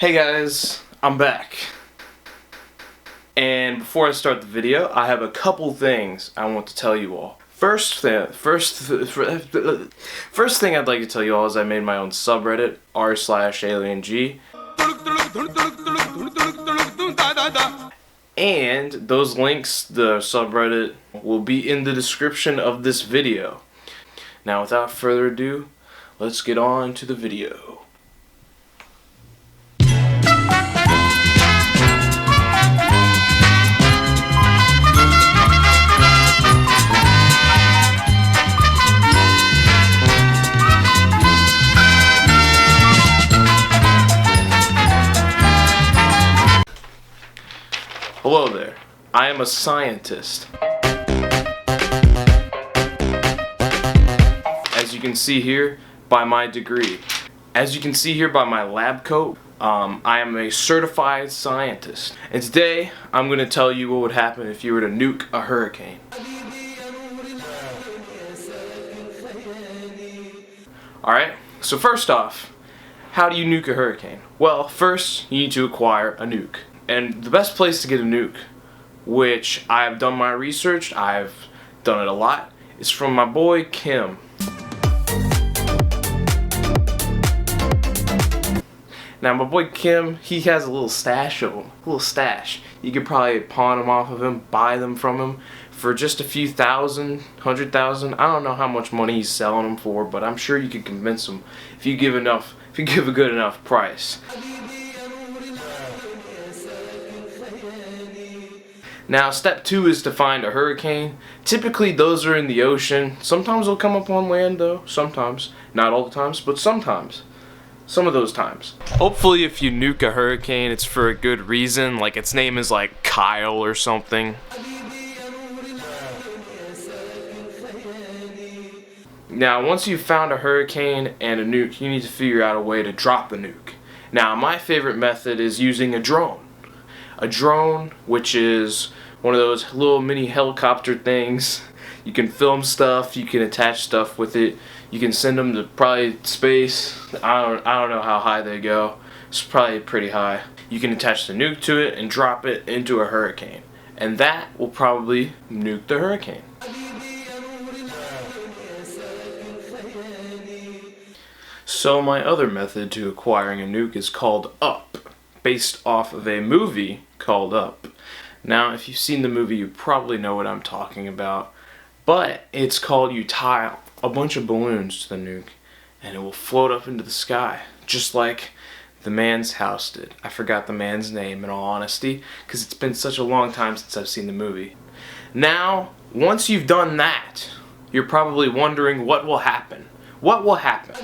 Hey guys, I'm back. And before I start the video, I have a couple things I want to tell you all. First thing I'd like to tell you all is I made my own subreddit, r/AlienG. And those links, the subreddit, will be in the description of this video. Now without further ado, let's get on to the video. Hello there, I am a scientist. As you can see here by my degree. As you can see here by my lab coat, I am a certified scientist. And today, I'm going to tell you what would happen if you were to nuke a hurricane. Alright, so first off, how do you nuke a hurricane? Well, first, you need to acquire a nuke. And the best place to get a nuke, which I've done my research, I've done it a lot, is from my boy Kim. Now my boy Kim, he has a little stash of them, a little stash. You could probably pawn them off of him, buy them from him for just a few thousand, 100,000. I don't know how much money he's selling them for, but I'm sure you could convince him if you give a good enough price. Now, step 2 is to find a hurricane. Typically, those are in the ocean. Sometimes they'll come up on land, though. Sometimes. Not all the times, but sometimes. Some of those times. Hopefully, if you nuke a hurricane, it's for a good reason. Like, its name is, like, Kyle or something. Now, once you've found a hurricane and a nuke, you need to figure out a way to drop the nuke. Now, my favorite method is using a drone. A drone, which is one of those little mini helicopter things. You can film stuff, you can attach stuff with it, you can send them to probably space. I don't know how high they go. It's probably pretty high. You can attach the nuke to it and drop it into a hurricane. And that will probably nuke the hurricane. So my other method to acquiring a nuke is called Up, based off of a movie called Up. Now, if you've seen the movie, you probably know what I'm talking about. But it's called you tie a bunch of balloons to the nuke, and it will float up into the sky, just like the man's house did. I forgot the man's name, in all honesty, because it's been such a long time since I've seen the movie. Now, once you've done that, you're probably wondering what will happen. What will happen?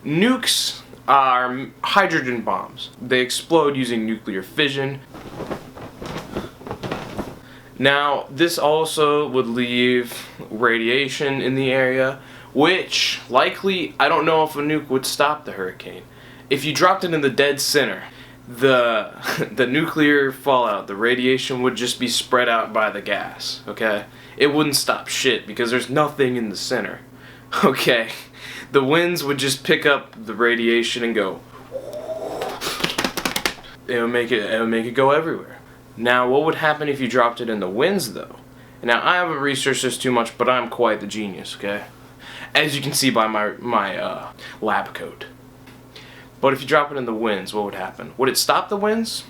Nukes are hydrogen bombs. They explode using nuclear fission. Now, this also would leave radiation in the area, which likely, I don't know if a nuke would stop the hurricane. If you dropped it in the dead center, the nuclear fallout, the radiation would just be spread out by the gas, okay? It wouldn't stop shit because there's nothing in the center, okay? The winds would just pick up the radiation and go. It would make it go everywhere. Now, what would happen if you dropped it in the winds, though? Now, I haven't researched this too much, but I'm quite the genius, okay? As you can see by my lab coat. But if you drop it in the winds, what would happen? Would it stop the winds?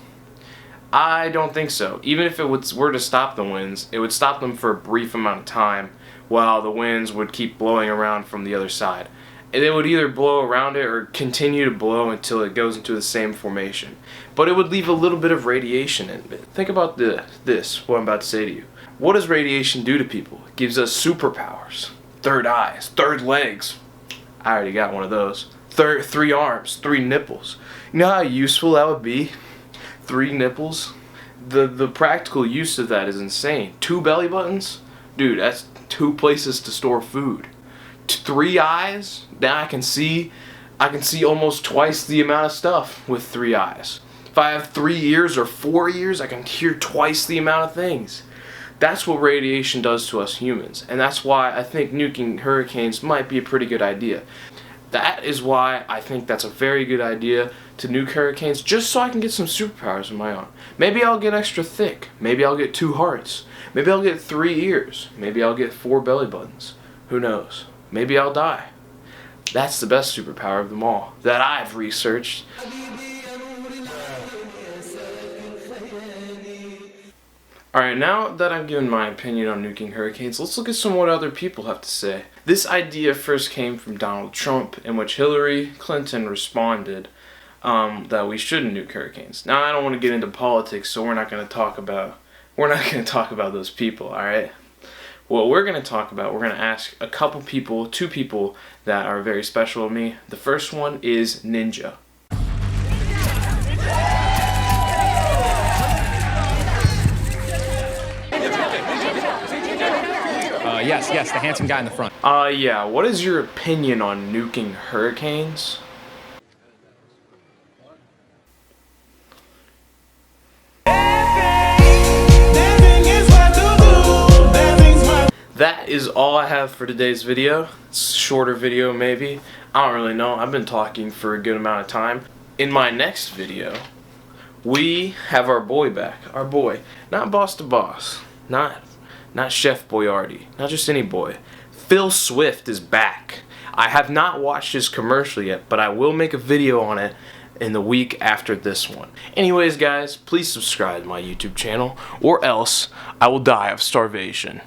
I don't think so. Even if it were to stop the winds, it would stop them for a brief amount of time while the winds would keep blowing around from the other side. And it would either blow around it or continue to blow until it goes into the same formation. But it would leave a little bit of radiation in it. Think about what I'm about to say to you. What does radiation do to people? It gives us superpowers. Third eyes, third legs. I already got one of those. 3 arms, 3 nipples. You know how useful that would be? 3 nipples? The practical use of that is insane. 2 belly buttons? Dude, that's 2 places to store food. 3 eyes? Now I can see almost twice the amount of stuff with 3 eyes. If I have 3 ears or 4 ears, I can hear twice the amount of things. That's what radiation does to us humans, and that's why I think nuking hurricanes might be a pretty good idea. That is why I think that's a very good idea to nuke hurricanes, just so I can get some superpowers of my own. Maybe I'll get extra thick. Maybe I'll get 2 hearts. Maybe I'll get 3 ears. Maybe I'll get 4 belly buttons. Who knows? Maybe I'll die. That's the best superpower of them all that I've researched. Alright, now that I've given my opinion on nuking hurricanes, let's look at some what other people have to say. This idea first came from Donald Trump, in which Hillary Clinton responded that we shouldn't nuke hurricanes. Now, I don't want to get into politics, so we're not going to talk about those people, alright? What we're going to talk about, we're going to ask a couple people, 2 people that are very special to me. The first one is Ninja. Yes, the handsome guy in the front. Yeah, what is your opinion on nuking hurricanes? That is all I have for today's video. It's a shorter video maybe. I don't really know. I've been talking for a good amount of time. In my next video, we have our boy back. Our boy. Not Boss to Boss. Not Chef Boyardee. Not just any boy. Phil Swift is back. I have not watched his commercial yet, but I will make a video on it in the week after this one. Anyways, guys, please subscribe to my YouTube channel, or else I will die of starvation.